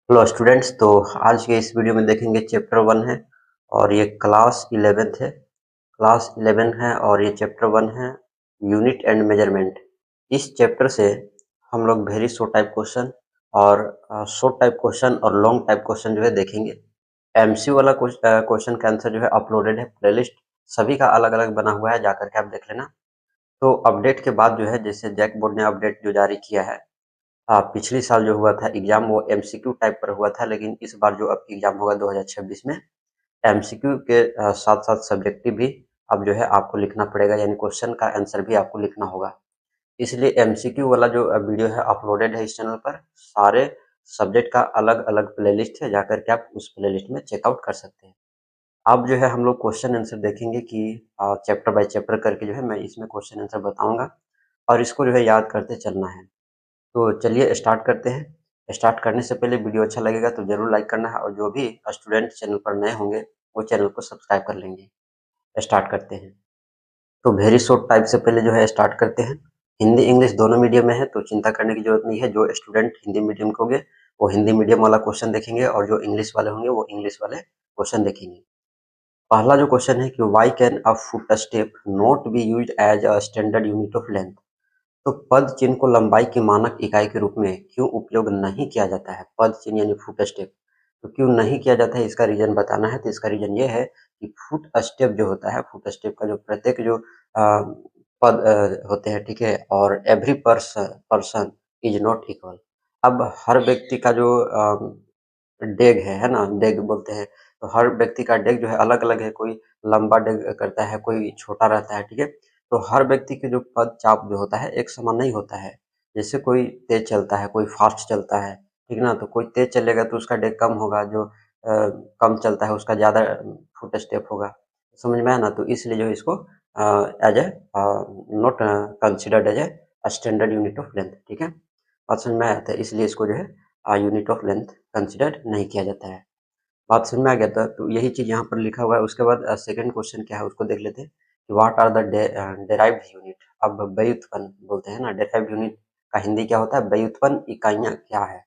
Hello students. तो आज के इस वीडियो में देखेंगे चैप्टर 1 है और ये क्लास 11th है। क्लास 11 है और ये चैप्टर 1 है, यूनिट एंड मेजरमेंट। इस चैप्टर से हम लोग वेरी शॉर्ट टाइप क्वेश्चन और शॉर्ट टाइप क्वेश्चन और लॉन्ग टाइप क्वेश्चन जो है देखेंगे। एमसीक्यू वाला क्वेश्चन का आंसर जो है अपलोडेड है, प्लेलिस्ट सभी का अलग अलग बना हुआ है, जाकर के आप देख लेना। तो अपडेट के बाद जो है, जैसे जैक बोर्ड ने अपडेट जो जारी किया है, हाँ, पिछली साल जो हुआ था एग्जाम वो एमसीक्यू टाइप पर हुआ था, लेकिन इस बार जो अब एग्जाम होगा 2026 में एमसीक्यू के साथ साथ सब्जेक्टिव भी अब जो है आपको लिखना पड़ेगा, यानी क्वेश्चन का आंसर भी आपको लिखना होगा। इसलिए एमसीक्यू वाला जो वीडियो है अपलोडेड है इस चैनल पर। सारे सब्जेक्ट का अलग अलग प्लेलिस्ट है, जाकर के आप उस प्लेलिस्ट में चेकआउट कर सकते हैं। अब जो है हम लोग क्वेश्चन आंसर देखेंगे कि चैप्टर बाय चैप्टर करके जो है मैं इसमें क्वेश्चन आंसर बताऊंगा और इसको जो है याद करते चलना है। तो चलिए स्टार्ट करते हैं। स्टार्ट करने से पहले वीडियो अच्छा लगेगा तो ज़रूर लाइक करना है और जो भी स्टूडेंट चैनल पर नए होंगे वो चैनल को सब्सक्राइब कर लेंगे। स्टार्ट करते हैं। तो वेरी शॉर्ट टाइप से पहले जो है स्टार्ट करते हैं। हिंदी इंग्लिश दोनों मीडियम में है तो चिंता करने की जरूरत नहीं है। जो स्टूडेंट हिंदी मीडियम के होंगे वो हिंदी मीडियम वाला क्वेश्चन देखेंगे और जो इंग्लिश वाले होंगे वो इंग्लिश वाले क्वेश्चन देखेंगे। पहला जो क्वेश्चन है कि why can a foot step not be use as a standard unit of length. तो पद चिन्ह को लंबाई की मानक इकाई के रूप में क्यों उपयोग नहीं किया जाता है? पद चिन्ह यानी फुट स्टेप तो क्यों नहीं किया जाता है, इसका रीजन बताना है। तो इसका रीजन ये है कि फुट स्टेप जो होता है, फुट स्टेप का जो प्रत्येक जो पद होते हैं, ठीक है, और every person is not equal. अब हर व्यक्ति का जो डेग है ना, डेग बोलते हैं। तो हर व्यक्ति का डेग जो है अलग अलग है, कोई लंबा डेग करता है, कोई छोटा रहता है, ठीक है। तो हर व्यक्ति के जो पद चाप जो होता है एक समान नहीं होता है। जैसे कोई तेज चलता है, कोई फास्ट चलता है, ठीक ना। तो कोई तेज चलेगा तो उसका डेग कम होगा, जो कम चलता है उसका ज़्यादा फुट स्टेप होगा। समझ में आया ना। तो इसलिए जो है इसको as a not considered as a standard unit of length, ठीक है। बात समझ में आया था, इसलिए इसको जो है यूनिट ऑफ लेंथ कंसिडर नहीं किया जाता है। बात समझ में आ गया था। तो यही चीज़ यहाँ पर लिखा हुआ है। उसके बाद सेकंड क्वेश्चन क्या है उसको देख लेते हैं कि what are the derived unit. अब व्युत्पन्न बोलते हैं ना, डेराइव्ड यूनिट का हिंदी क्या होता है? व्युत्पन्न इकाइयाँ क्या है,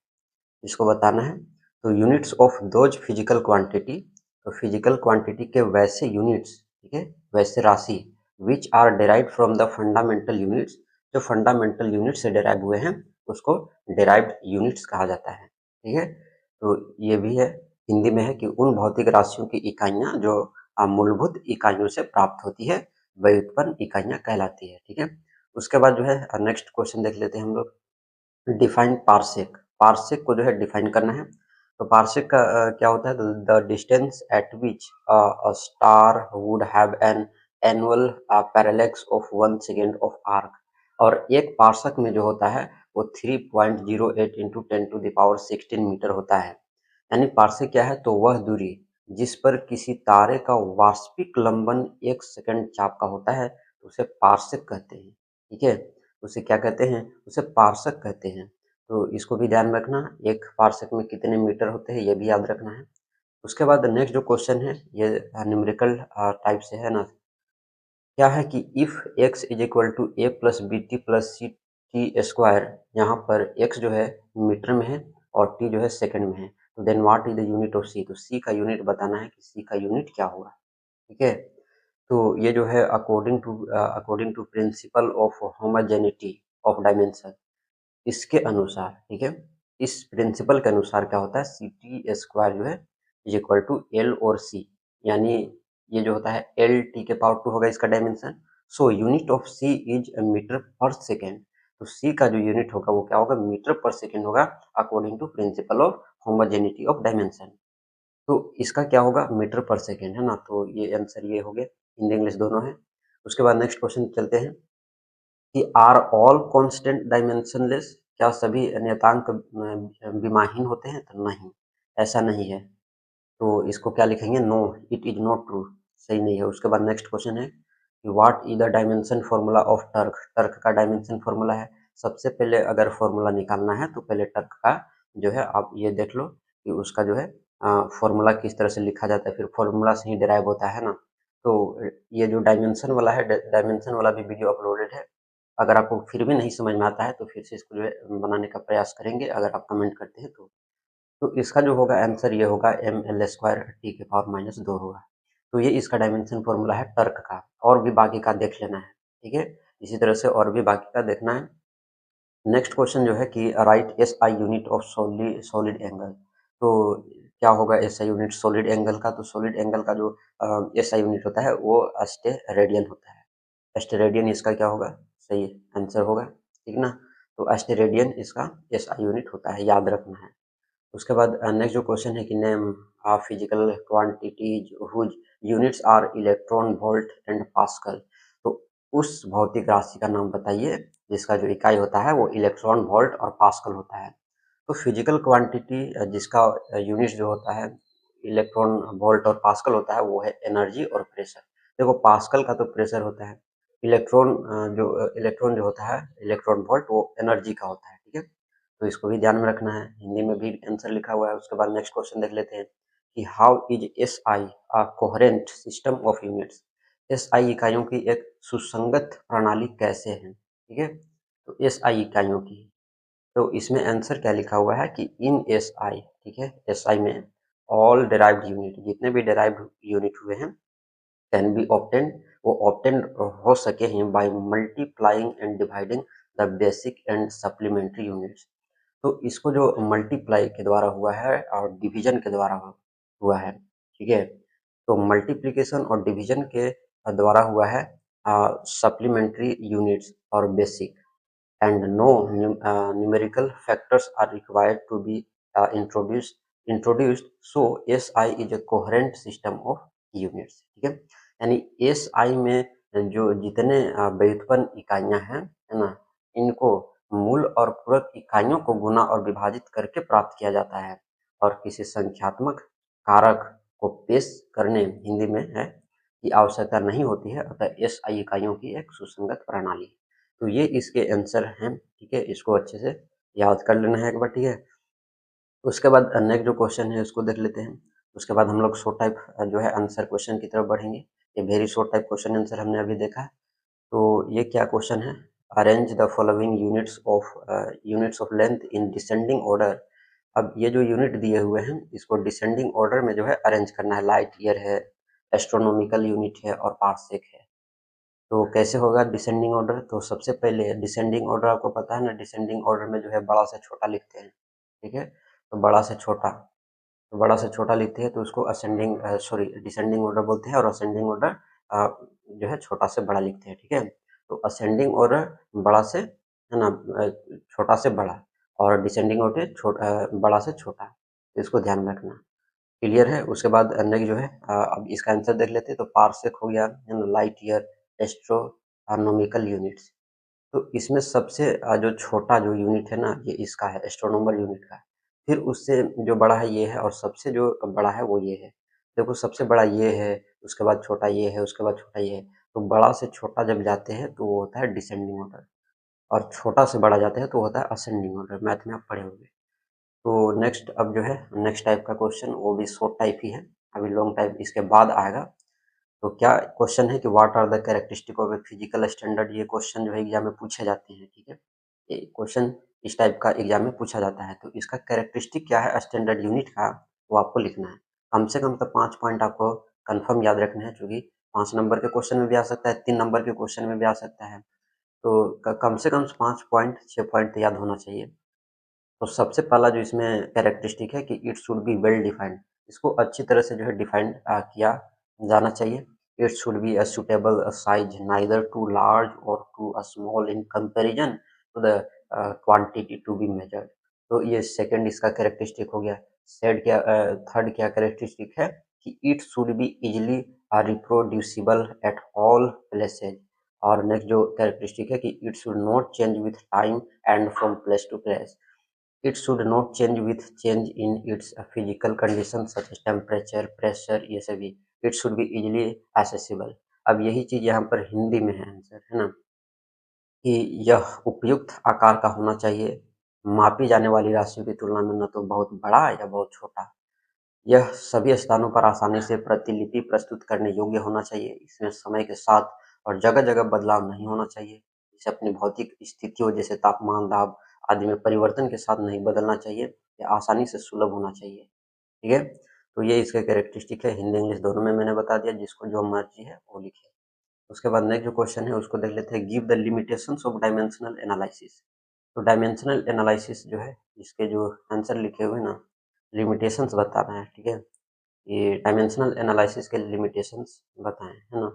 इसको बताना है। तो units of those physical quantity, तो फिजिकल क्वांटिटी के वैसे यूनिट्स, ठीक है, वैसे राशि, which are derived from the fundamental units, जो फंडामेंटल यूनिट से डेराइव हुए हैं उसको डेराइव्ड यूनिट्स कहा जाता है, ठीक है। तो ये भी है, हिंदी में है कि उन भौतिक राशियों की इकाइयाँ जो मूलभूत इकाइयों से प्राप्त होती है व्युत्पन्न इकाइयाँ कहलाती है, ठीक है। उसके बाद जो है नेक्स्ट क्वेश्चन देख लेते हैं हम लोग। Define parsec. पार्सेक को जो है डिफाइन करना है। तो पार्सेक का क्या होता है? The distance eight which a star would have an annual parallax of 1 second of arc. और एक पार्सक में जो होता है वो 3.08 इंटू 10⁻16 मीटर होता है। यानी पार्सेक क्या है? तो वह दूरी जिस पर किसी तारे का वास्तविक लंबन 1 सेकंड चाप का होता है तो उसे पार्सेक कहते हैं, ठीक है। उसे क्या कहते हैं? उसे पार्सक कहते हैं। तो इसको भी ध्यान रखना, एक पार्सक में कितने मीटर होते हैं ये भी याद रखना है। उसके बाद नेक्स्ट जो क्वेश्चन है ये न्यूमेरिकल टाइप से है ना। क्या है कि if x is equal to a plus b t plus c t square, यहाँ पर x जो है मीटर में है और t जो है सेकंड में है, तो then what is the unit of c। तो c का यूनिट बताना है कि c का यूनिट क्या होगा, ठीक है। तो ये जो है according to principle of homogeneity of dimension, इसके अनुसार, ठीक है, इस प्रिंसिपल के अनुसार क्या होता है? सी टी स्क्वायर जो है इज इक्वल टू एल और सी, यानी ये जो होता है एल टी के पावर 2 होगा इसका dimension. So unit of C is metre per second. तो सी का जो यूनिट होगा वो क्या होगा? मीटर पर सेकेंड होगा, according to principle of homogeneity of dimension. तो इसका क्या होगा? मीटर पर सेकेंड, है ना। तो ये आंसर ये हो गया, हिंदी इंग्लिश दोनों है। उसके बाद नेक्स्ट क्वेश्चन चलते हैं कि आर ऑल कांस्टेंट डायमेंशनलेस। क्या सभी नियतांक विमाहीन होते हैं? तो नहीं, ऐसा नहीं है। तो इसको क्या लिखेंगे? No, it is not true, सही नहीं है। उसके बाद नेक्स्ट क्वेश्चन है कि what is the dimension formula of torque. Torque का डायमेंशन फॉर्मूला है। सबसे पहले अगर फॉर्मूला निकालना है तो पहले टर्क का जो है आप ये देख लो कि उसका जो है फॉर्मूला किस तरह से लिखा जाता है, फिर फॉर्मूला से ही डिराइव होता है ना। तो ये जो डायमेंशन वाला है, डायमेंशन वाला भी वीडियो अपलोडेड है। अगर आपको फिर भी नहीं समझ में आता है तो फिर से इसको जो है बनाने का प्रयास करेंगे, अगर आप कमेंट करते हैं तो। तो इसका जो होगा आंसर ये होगा ml² T⁻⁻2 होगा। तो ये इसका डायमेंशन फॉर्मूला है टर्क का, और भी बाकी का देख लेना है, ठीक है। इसी तरह से और भी बाकी का देखना है। नेक्स्ट क्वेश्चन जो है कि right SI unit of solid angle. तो क्या होगा एसआई यूनिट सॉलिड एंगल का? तो सॉलिड एंगल का जो एसआई यूनिट होता है वो अस्टेरेडियन होता है। अस्टेरेडियन इसका क्या होगा? सही आंसर होगा, ठीक ना। तो अस्टेरेडियन इसका एसआई यूनिट होता है, याद रखना है। उसके बाद नेक्स्ट जो क्वेश्चन है कि name physical quantities whose units are electron volt and pascal. तो उस भौतिक राशि का नाम बताइए जिसका जो इकाई होता है वो इलेक्ट्रॉन वोल्ट और पास्कल होता है। तो फिजिकल क्वांटिटी जिसका यूनिट जो होता है इलेक्ट्रॉन वोल्ट और पास्कल होता है वो है एनर्जी और प्रेशर। देखो पास्कल का तो प्रेशर होता है, इलेक्ट्रॉन जो होता है इलेक्ट्रॉन वोल्ट वो एनर्जी का होता है, ठीक है। तो इसको भी ध्यान में रखना है, हिंदी में भी आंसर लिखा हुआ है। उसके बाद नेक्स्ट क्वेश्चन देख लेते हैं कि how is S I a coherent system of units. S I इकाइयों की एक सुसंगत प्रणाली कैसे है, ठीक है। तो एस आई इकाइयों की, तो इसमें आंसर क्या लिखा हुआ है कि इन एस आई, ठीक है। एस आई में ऑल डेराइव्ड यूनिट, जितने भी डेराइव्ड यूनिट हुए हैं कैन बी ऑब्टेन्ड, वो ऑब्टेन्ड हो सके हैं by multiplying and dividing the basic and supplementary units. तो इसको जो मल्टीप्लाई के द्वारा हुआ है और डिवीजन के द्वारा हुआ है, ठीक है। तो मल्टीप्लिकेशन और डिवीजन के द्वारा हुआ है सप्लीमेंट्री यूनिट्स और basic, and no numerical factors are required to be introduced, so SI is a coherent system of units, ठीक है। यानी SI में जो जितने व्युत्पन्न इकाइयां हैं, है ना, इनको मूल और पूरक इकाइयों को गुना और विभाजित करके प्राप्त किया जाता है और किसी संख्यात्मक कारक को पेश करने हिंदी में है की आवश्यकता नहीं होती है, अतः SI इकाइयों की एक सुसंगत प्रणाली। तो ये इसके आंसर हैं, ठीक है। इसको अच्छे से याद कर लेना है एक बार, ठीक है। उसके बाद नेक्स्ट जो क्वेश्चन है उसको देख लेते हैं। उसके बाद हम लोग शॉर्ट टाइप जो है आंसर क्वेश्चन की तरफ बढ़ेंगे। ये very short type question answer हमने अभी देखा है। तो ये क्या क्वेश्चन है, arrange the following units of length in descending order. अब ये जो यूनिट दिए हुए हैं इसको डिसेंडिंग ऑर्डर में जो है अरेंज करना है। लाइट ईयर है, एस्ट्रोनॉमिकल यूनिट है और पार्सेक है। तो कैसे होगा डिसेंडिंग ऑर्डर? तो सबसे पहले डिसेंडिंग ऑर्डर आपको पता है ना, डिसेंडिंग ऑर्डर में जो है बड़ा से छोटा लिखते हैं, ठीक है। तो बड़ा से छोटा, तो बड़ा से छोटा लिखते हैं तो उसको डिसेंडिंग ऑर्डर बोलते हैं, और असेंडिंग ऑर्डर जो है छोटा से बड़ा लिखते हैं, ठीक है। तो असेंडिंग ऑर्डर बड़ा से, है ना, छोटा से बड़ा, और डिसेंडिंग ऑर्डर बड़ा से छोटा, तो इसको ध्यान में रखना। क्लियर है। उसके बाद नेक्स्ट जो है अब इसका आंसर देख लेते हैं। तो पार्सेक हो गया, है ना, लाइट ईयर, एस्ट्रोनॉमिकल यूनिट्स। तो इसमें सबसे जो छोटा जो यूनिट है ना ये इसका है, एस्ट्रोनॉमर यूनिट का। फिर उससे जो बड़ा है ये है, और सबसे जो बड़ा है वो ये है। देखो सबसे बड़ा ये है, उसके बाद छोटा ये है, उसके बाद छोटा ये है। तो बड़ा से छोटा जब जाते हैं तो वो होता है डिसेंडिंग ऑर्डर, और छोटा से बड़ा जाते हैं तो होता है असेंडिंग ऑर्डर। मैथ में आप पढ़े होंगे। तो नेक्स्ट अब जो है नेक्स्ट टाइप का क्वेश्चन वो भी शॉर्ट टाइप ही है, अभी लॉन्ग टाइप इसके बाद आएगा। तो क्या क्वेश्चन है कि what are the characteristic of a physical standard. ये क्वेश्चन जो है एग्जाम में पूछे जाते हैं, ठीक है। ये क्वेश्चन इस टाइप का एग्जाम में पूछा जाता है। तो इसका कैरेक्टरिस्टिक क्या है स्टैंडर्ड यूनिट का, वो आपको लिखना है। कम से कम तो 5 पॉइंट आपको कंफर्म याद रखने हैं, क्योंकि 5 नंबर के क्वेश्चन में भी आ सकता है, 3 नंबर के क्वेश्चन में भी आ सकता है। तो कम से कम 5 पॉइंट 6 पॉइंट तो याद होना चाहिए। तो सबसे पहला जो इसमें कैरेक्टरिस्टिक है कि it should be well defined. इसको अच्छी तरह से जो है डिफाइंड किया जाना चाहिए। It should be a suitable size, neither too large और too small in comparison to the quantity to be measured. तो ये सेकंड इसका कैरेक्टरिस्टिक हो गया। थर्ड क्या कैरेक्टरिस्टिक है कि it should be easily reproducible at all places. और नेक्स्ट जो कैरेक्टरिस्टिक है कि it should not change with time and from place to place. It should not change with change in its physical conditions such as temperature, pressure, ये सभी। It should be easily accessible। अब यही चीज यहाँ पर हिंदी में है आंसर, है ना, कि यह उपयुक्त आकार का होना चाहिए, मापी जाने वाली राशियों की तुलना में न तो बहुत बड़ा या बहुत छोटा। यह सभी स्थानों पर आसानी से प्रतिलिपि प्रस्तुत करने योग्य होना चाहिए। इसमें समय के साथ और जगह-जगह बदलाव नहीं होना चाहिए। इसे अपनी भौतिक स्थितियों जैसे तापमान, दाब आदि में परिवर्तन के साथ नहीं बदलना चाहिए। ये आसानी से सुलभ होना चाहिए, ठीक है। तो ये इसका कैरेक्टरिस्टिक है, हिंदी इंग्लिश दोनों में मैंने बता दिया, जिसको जो मर्जी है वो लिखे। उसके बाद नेक्स्ट जो क्वेश्चन है उसको देख लेते हैं, give the limitations of dimensional analysis. तो डायमेंशनल एनालिसिस जो है इसके जो आंसर लिखे हुए ना, लिमिटेशंस बताना है, ठीक है। ये डायमेंशनल एनालिसिस के लिमिटेशंस बताएं, है ना।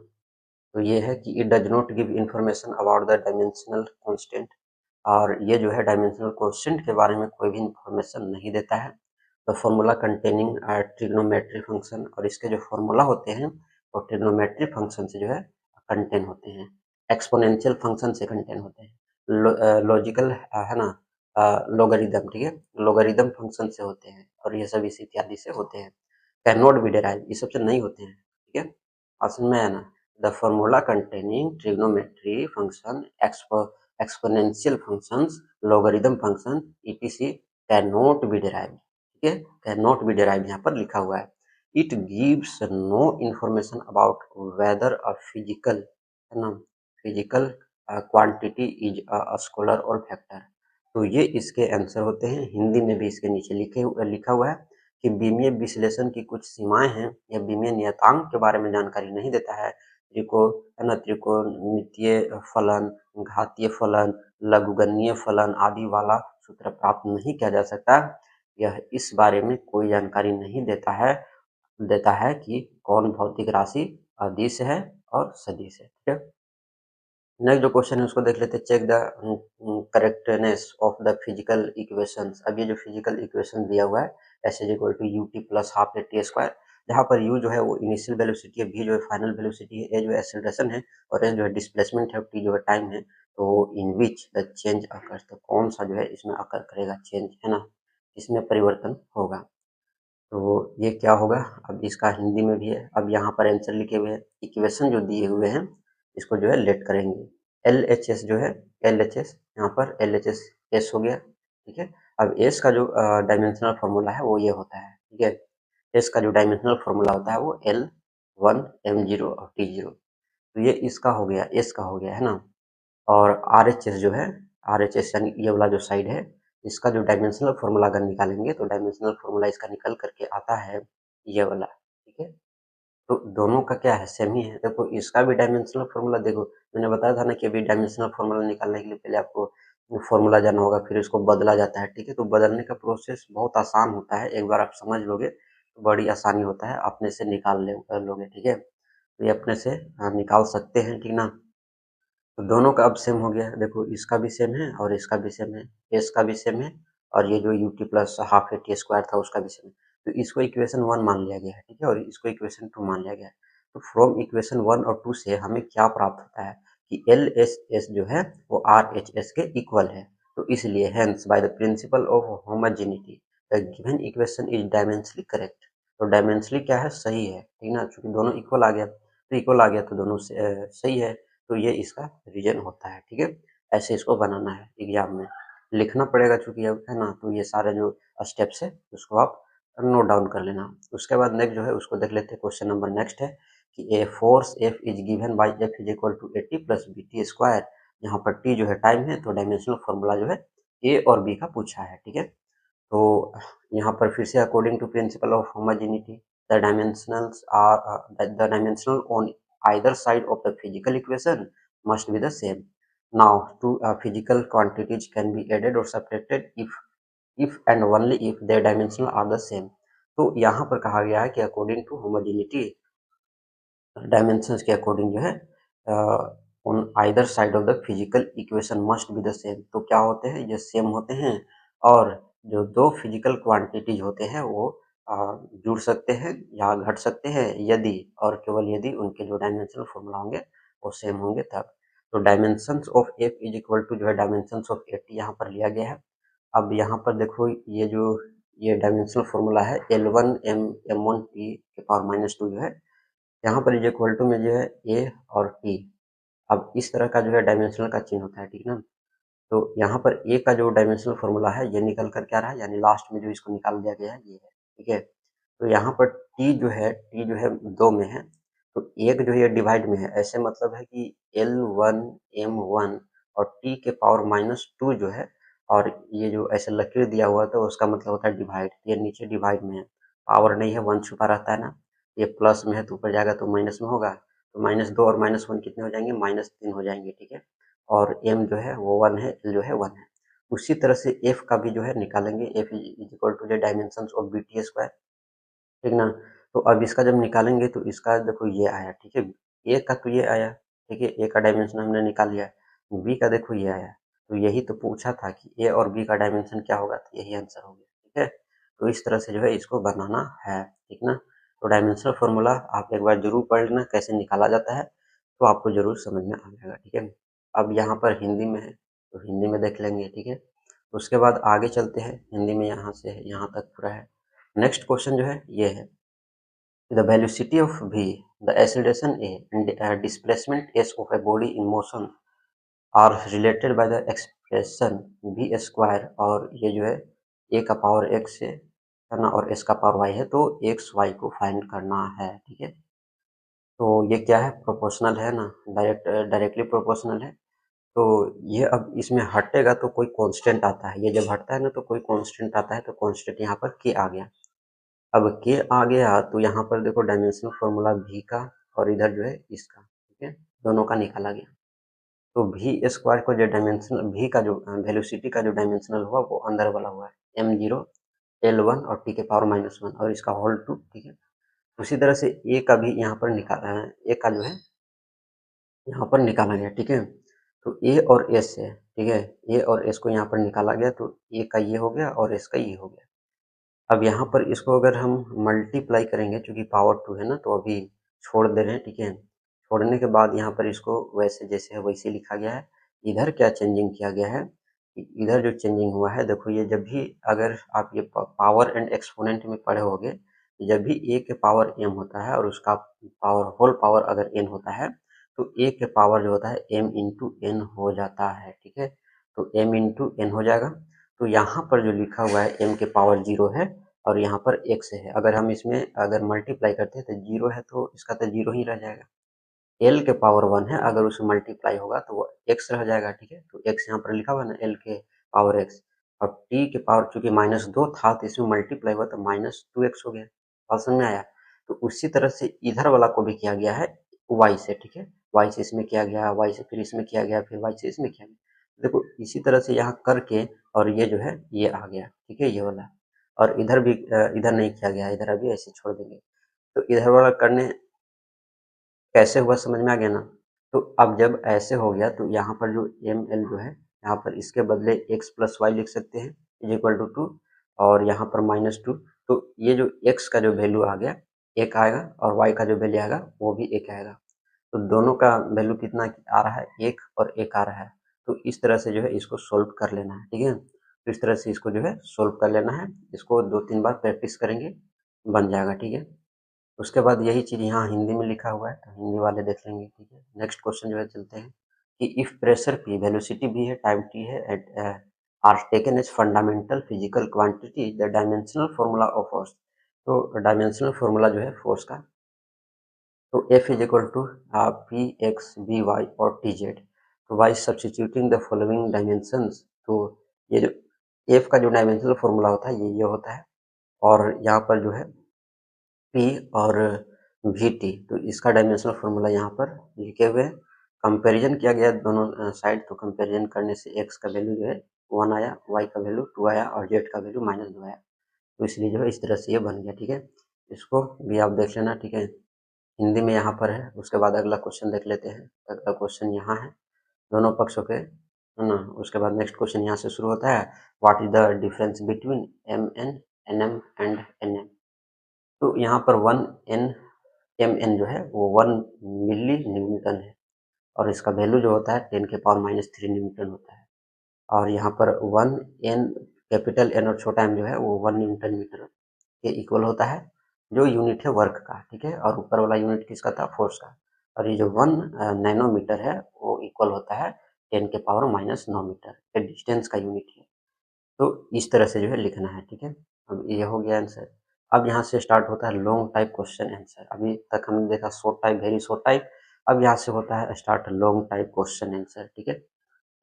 तो ये है कि it does not give information about the dimensional constant, और ये जो है डायमेंशनल कांस्टेंट के बारे में कोई भी इंफॉर्मेशन नहीं देता है। The formula containing trigonometry function, और इसके जो फॉर्मूला होते हैं वो ट्रिग्नोमेट्री फंक्शन से जो है कंटेन होते हैं, एक्सपोनेंशियल फंक्शन से कंटेन होते हैं, लॉजिकल है ना, लोगरिदम, ठीक है, लोगरिदम फंक्शन से होते हैं, और ये सब इस इत्यादि से होते हैं। कैन नॉट बी डेराइव, ये सबसे नहीं होते हैं, ठीक है। ऑप्शन में है ना, the formula containing trigonometry function, exponential functions, logarithm function, etc can not be derived, ठीक है, कैन नॉट बी डेराइव्ड यहाँ पर लिखा हुआ है। It gives no information about whether a physical, है ना, physical quantity is a scalar और फैक्टर। तो ये इसके आंसर होते हैं। हिंदी में भी इसके नीचे लिखा हुआ है कि बीमीय विश्लेषण की कुछ सीमाएं हैं, या बीमीय नियतांक के बारे में जानकारी नहीं देता है। है ना, त्रिकोणमितीय फलन, घातीय फलन, लघुगणकीय फलन आदि वाला सूत्र प्राप्त नहीं किया जा सकता। यह इस बारे में कोई जानकारी नहीं देता है कि कौन भौतिक राशि अदिश है और सदिश है, ठीक है। नेक्स्ट जो क्वेश्चन है उसको देख लेते हैं, check the correctness of the physical equations. अब ये जो फिजिकल इक्वेशन दिया हुआ है, s is equal to u t plus half a t square, जहाँ पर यू जो है वो इनिशियल वेलोसिटी है, वी जो है फाइनल वेलोसिटी है, ए जो है एक्सेलरेशन है, और एस जो है डिस्प्लेसमेंट है, और टी जो है टाइम है। तो इन विच द चेंज अकर्स, तो कौन सा जो है इसमें अकर करेगा चेंज, है ना, इसमें परिवर्तन होगा। तो ये क्या होगा, अब इसका हिंदी में भी है। अब यहाँ पर आंसर लिखे हुए हैं, इक्वेशन जो दिए हुए हैं इसको जो है लेट करेंगे। एल एच एस जो है, एल एच एस, यहाँ पर एल एच एस एस हो गया, ठीक है। अब एस का जो डायमेंशनल फार्मूला है वो ये होता है, ठीक है। एस का जो डायमेंशनल फार्मूला होता है वो L1 M0 और T0। तो ये इसका हो गया, एस का हो गया, है ना। और आर एच एस जो है, आर एच एस यानी ये वाला जो साइड है, इसका जो डायमेंशनल फार्मूला अगर निकालेंगे तो डायमेंशनल फार्मूला इसका निकल करके आता है ये वाला, ठीक है। तो दोनों का क्या है, सेम ही है। देखो इसका भी डायमेंशनल फार्मूला, देखो मैंने बताया था ना कि अभी डायमेंशनल फार्मूला निकालने के लिए पहले आपको फार्मूला जानना होगा, फिर इसको बदला जाता है, ठीक है। तो बदलने का प्रोसेस बहुत आसान होता है, एक बार आप समझ लोगे तो बड़ी आसानी होता है, अपने से निकाल लोगे, ठीक है। तो ये अपने से निकाल सकते हैं, ठीक ना। तो दोनों का अब सेम हो गया, देखो इसका भी सेम है और इसका भी सेम है, एस का भी सेम है, और ये जो you t plus half a t square था उसका भी सेम है। तो इसको इक्वेशन 1 मान लिया गया है, ठीक है, और इसको इक्वेशन 2 मान लिया गया है। तो फ्रॉम इक्वेशन 1 और 2 से हमें क्या प्राप्त होता है कि एल एस एस जो है वो आर एच एस के इक्वल है। तो इसलिए hence by the principle of homogeneity the given equation is dimensionally correct. तो डायमेंशनली क्या है, सही है, ठीक ना, क्योंकि दोनों इक्वल आ गया, तो इक्वल आ गया तो दोनों से, सही है। तो ये इसका रीजन होता है, ठीक है। ऐसे इसको बनाना है, एग्जाम में लिखना पड़ेगा चूंकि अब, है ना। तो ये सारे जो स्टेप्स है उसको आप नोट डाउन कर लेना। उसके बाद नेक्स्ट जो है उसको देख लेते हैं। क्वेश्चन नंबर नेक्स्ट है कि a force f is given by f is equal to a t plus b t square. यहाँ पर टी जो है टाइम है, तो डायमेंशनल फॉर्मूला जो है ए और बी का पूछा है, ठीक है। तो यहाँ पर फिर से according to principle of homogeneity the dimensionals are the dimensional on either side of the physical equation must be the same. Now, two physical quantities can be added or subtracted if and only if their dimensions are the same. तो यहाँ पर कहा गया है कि according to homogeneity dimensions के according जो है on either side of the physical equation must be the same. तो क्या होते हैं, ये सेम होते हैं, और जो दो फिजिकल क्वांटिटीज होते हैं वो जुड़ सकते हैं या घट सकते हैं यदि और केवल यदि उनके जो डायमेंशनल फॉर्मूला होंगे वो सेम होंगे तब। तो dimensions of f is equal to जो है डायमेंशंस ऑफ ए टी यहाँ पर लिया गया है। अब यहाँ पर देखो ये डायमेंशनल फॉर्मूला है L1 M1T के पावर माइनस 2 जो है, यहाँ पर इज इक्वल टू में जो है ए और टी। अब इस तरह का जो है डायमेंशनल का चिन्ह होता है, ठीक ना। तो यहाँ पर ए का जो डायमेंशनल फॉर्मूला है ये निकल कर क्या रहा है, यानी लास्ट में जो इसको निकाल दिया गया है ये है, ठीक है। तो यहाँ पर टी जो है 2 में है, तो एक जो है डिवाइड में है, ऐसे मतलब है कि L1 M1 और टी के पावर माइनस 2 जो है और ये जो ऐसे लकीर दिया हुआ तो उसका मतलब होता है डिवाइड। ये नीचे डिवाइड में है, पावर नहीं है, 1 छुपा रहता है ना। ये प्लस में है तो ऊपर जाएगा तो माइनस में होगा, तो -2 और -1 कितने हो जाएंगे, -3 हो जाएंगे, ठीक है। और m जो है वो 1 है, l जो है 1 है। उसी तरह से f का भी जो है निकालेंगे, f is equal to the dimensions of bt square, ठीक ना। तो अब इसका जब निकालेंगे तो इसका देखो ये आया, ठीक है। a का तो ये आया, ठीक है, a का डायमेंशन हमने निकाल लिया। b का देखो ये आया, तो यही तो पूछा था कि a और b का डायमेंशन क्या होगा, तो यही आंसर हो गया, ठीक है। तो इस तरह से जो है इसको बनाना है, ठीक ना। तो डायमेंशनल फॉर्मूला आप एक बार जरूर पढ़ लेना कैसे निकाला जाता है, तो आपको जरूर समझ में आ जाएगा, ठीक है। अब यहाँ पर हिंदी में है तो हिंदी में देख लेंगे, ठीक है। उसके बाद आगे चलते हैं, हिंदी में यहाँ से यहाँ तक पूरा है। नेक्स्ट क्वेश्चन जो है ये है, the velocity of v, the acceleration a, and displacement s of a body in motion are related by the expression v square। और ये जो है a का पावर x से करना और s का पावर y है, तो x y को फाइंड करना है, ठीक है। तो ये क्या है, प्रोपोर्शनल है ना, डायरेक्टली प्रोपोर्शनल है। तो ये अब इसमें हटेगा तो कोई कांस्टेंट आता है, ये जब हटता है ना तो कोई कांस्टेंट आता है, तो कांस्टेंट यहाँ पर k आ गया। अब के आ गया तो यहाँ पर देखो डायमेंशनल फॉर्मूला v का और इधर जो है इसका, ठीक है, दोनों का निकाला गया। तो v स्क्वायर को जो डायमेंशनल v का जो वेलोसिटी का जो डायमेंशनल हुआ वो अंदर वाला हुआ है m0 l1 और t के पावर -1 और इसका होल 2, ठीक है। उसी तरह से a का भी यहाँ पर निकाला है, a का जो है यहाँ पर निकाला गया, ठीक है। तो a और s है, ठीक है, a और s को यहाँ पर निकाला गया, तो a का ये हो गया और s का ये हो गया। अब यहाँ पर इसको अगर हम मल्टीप्लाई करेंगे, चूंकि पावर 2 है ना, तो अभी छोड़ दे रहे हैं, ठीक है। छोड़ने के बाद यहाँ पर इसको वैसे जैसे है वैसे लिखा गया है। इधर क्या चेंजिंग किया गया है, इधर जो चेंजिंग हुआ है देखो, ये जब भी अगर आप ये पावर एंड एक्सपोनेंट में पढ़े होगे, जब भी a के पावर m होता है और उसका पावर होल पावर अगर n होता है, तो a के पावर जो होता है m इंटू n हो जाता है, ठीक है। तो m इंटू n हो जाएगा। तो यहाँ पर जो लिखा हुआ है m के पावर 0 है और यहाँ पर x है, अगर हम इसमें अगर मल्टीप्लाई करते हैं तो 0 है तो इसका तो 0 ही रह जाएगा। l के पावर 1 है, अगर उसे मल्टीप्लाई होगा तो वो x रह जाएगा, ठीक है। तो x यहाँ पर लिखा हुआ है ना, l के पावर x, और t के पावर चूंकि -2 था तो इसमें मल्टीप्लाई हुआ तो -2x हो गया। बात समझ में आया। तो उसी तरह से इधर वाला को भी किया गया है y से, ठीक है। y से इसमें किया गया, y से फिर इसमें किया गया, फिर y से इसमें किया गया। देखो इसी तरह से यहाँ करके और ये जो है ये आ गया, ठीक है, ये वाला। और इधर भी इधर नहीं किया गया, इधर अभी ऐसे छोड़ देंगे। तो इधर वाला करने कैसे हुआ समझ में आ गया ना। तो अब जब ऐसे हो गया तो यहाँ पर जो एम एल जो है, यहाँ पर इसके बदले x प्लस वाई लिख सकते हैं इज इक्वल टू 2, और यहाँ पर -2। तो ये जो x का जो वैल्यू आ गया 1 आएगा और y का जो वैल्यू आएगा वो भी 1 आएगा। तो दोनों का वैल्यू कितना आ रहा है, 1 और 1 आ रहा है। तो इस तरह से जो है इसको सोल्व कर लेना है, ठीक है। तो इस तरह से इसको जो है सोल्व कर लेना है, इसको 2-3 बार प्रैक्टिस करेंगे, बन जाएगा, ठीक है। उसके बाद यही चीज़ यहाँ हिंदी में लिखा हुआ है तो हिंदी वाले देख लेंगे, ठीक है। नेक्स्ट क्वेश्चन जो है चलते हैं कि if pressure p, velocity v है, टाइम t है, at are taken as fundamental physical quantity, the dimensional formula of force. तो डायमेंशनल फॉर्मूला जो है फोर्स का, तो F is equal to p x b y और टी जेड। तो by substituting the following dimensions, तो ये जो F का जो डायमेंशनल फॉर्मूला होता है ये होता है, और यहाँ पर जो है P और VT, तो इसका डायमेंशनल फॉर्मूला यहाँ पर लिखे हुए हैं। कंपैरिजन किया गया दोनों साइड, तो कंपैरिजन करने से x का वैल्यू जो है 1 आया, y का वैल्यू 2 आया और z का वैल्यू -2 आया। तो इसलिए जो है इस तरह से ये बन गया, ठीक है। इसको भी आप देख लेना, ठीक है। हिंदी में यहाँ पर है। उसके बाद अगला क्वेश्चन देख लेते हैं। अगला क्वेश्चन यहाँ है, दोनों पक्षों के, है ना। उसके बाद नेक्स्ट क्वेश्चन यहाँ से शुरू होता है, what is the difference between mn, nm and nm। तो यहाँ पर 1 mn जो है वो 1 मिली न्यूटन है, और इसका वैल्यू जो होता है 10 के पावर -3 न्यूटन होता है। और यहाँ पर 1 n, कैपिटल N और छोटा m जो है वो 1 न्यूटन मीटर के इक्वल होता है, जो यूनिट है वर्क का, ठीक है। और ऊपर वाला यूनिट किसका था, फोर्स का। और ये जो 1 नैनोमीटर है वो इक्वल होता है 10 के पावर -9 मीटर के डिस्टेंस का यूनिट है। तो इस तरह से जो है लिखना है, ठीक है। अब ये हो गया आंसर। अब यहाँ से स्टार्ट होता है लॉन्ग टाइप क्वेश्चन आंसर। अभी तक हमने देखा short type, very short type, अब यहाँ से होता है start long type question answer, ठीक है।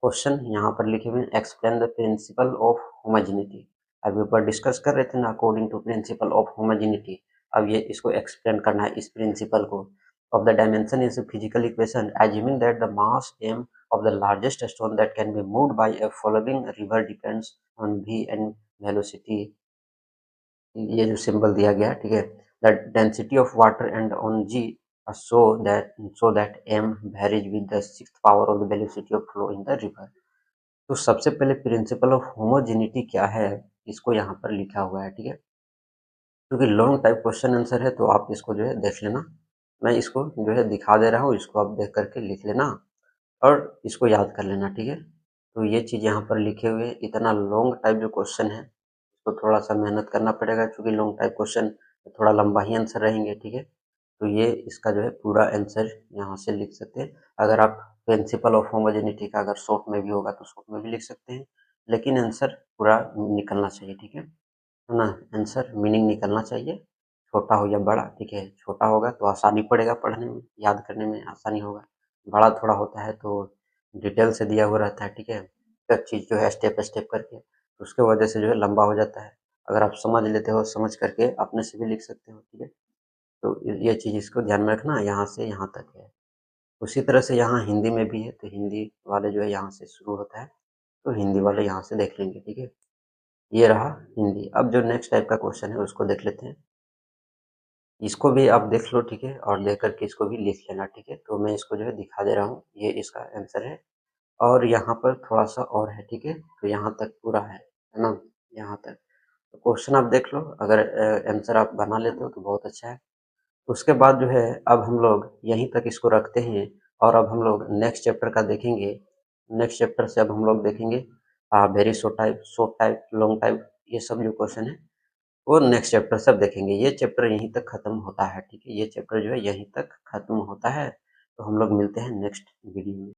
क्वेश्चन यहाँ पर लिखे हुए हैं, explain the principle of homogeneity. अभी ऊपर डिस्कस कर रहे थे ना, according to principle of homogeneity. अब ये इसको एक्सप्लेन करना है, इस प्रिंसिपल को। Of the dimension is physical equation assuming that the mass m of the largest stone that can be moved by a following river depends on v and velocity। ये जो symbol दिया गया है, ठीक है, the density of water and on g so that m varies with the sixth power of the velocity of flow in the river। तो सबसे पहले प्रिंसिपल ऑफ होमोजेनिटी क्या है, इसको यहाँ पर लिखा हुआ है, ठीक है। क्योंकि लॉन्ग टाइप क्वेश्चन आंसर है तो आप इसको जो है देख लेना, मैं इसको जो है दिखा दे रहा हूँ, इसको आप देख करके लिख लेना और इसको याद कर लेना, ठीक है। तो ये चीज़ यहाँ पर लिखे हुए, इतना लॉन्ग टाइप जो क्वेश्चन है इसको थोड़ा सा मेहनत करना पड़ेगा, क्योंकि लॉन्ग टाइप क्वेश्चन थोड़ा लंबा ही आंसर रहेंगे, ठीक है। तो ये इसका जो है पूरा आंसर यहाँ से लिख सकते हैं। अगर आप प्रिंसिपल ऑफ होमोजेनिटी का अगर शॉर्ट में भी होगा तो शॉर्ट में भी लिख सकते हैं, लेकिन आंसर पूरा निकलना चाहिए, ठीक है ना। आंसर मीनिंग निकलना चाहिए, छोटा हो या बड़ा, ठीक है। छोटा होगा तो आसानी पड़ेगा पढ़ने में, याद करने में आसानी होगा। बड़ा थोड़ा होता है तो डिटेल से दिया हुआ रहता है, ठीक है, हर चीज़ जो है स्टेप स्टेप करके, तो उसके वजह से जो है लंबा हो जाता है। अगर आप समझ लेते हो, समझ करके अपने से भी लिख सकते हो, ठीक है। तो ये चीज़ इसको ध्यान में रखना, यहाँ से यहाँ तक है। उसी तरह से यहाँ हिंदी में भी है, तो हिंदी वाले जो है यहाँ से शुरू होता है, तो हिंदी वाले यहाँ से देख लेंगे, ठीक है। ये रहा हिंदी। अब जो नेक्स्ट टाइप का क्वेश्चन है उसको देख लेते हैं। इसको भी आप देख लो, ठीक है, और देख कर के इसको भी लिख लेना, ठीक है। तो मैं इसको जो है दिखा दे रहा हूँ, ये इसका आंसर है और यहाँ पर थोड़ा-सा और है, ठीक है। तो यहाँ तक पूरा है ना? यहाँ तक। तो क्वेश्चन आप देख लो, अगर आंसर आप बना लेते हो तो बहुत अच्छा है। उसके बाद जो है अब हम लोग यहीं तक इसको रखते हैं और अब हम लोग नेक्स्ट चैप्टर का देखेंगे। नेक्स्ट चैप्टर से अब हम लोग देखेंगे very short type, long type, ये सब जो क्वेश्चन है वो नेक्स्ट चैप्टर सब देखेंगे। ये चैप्टर यहीं तक खत्म होता है, ठीक है। ये चैप्टर जो है यहीं तक खत्म होता है। तो हम लोग मिलते हैं नेक्स्ट वीडियो में।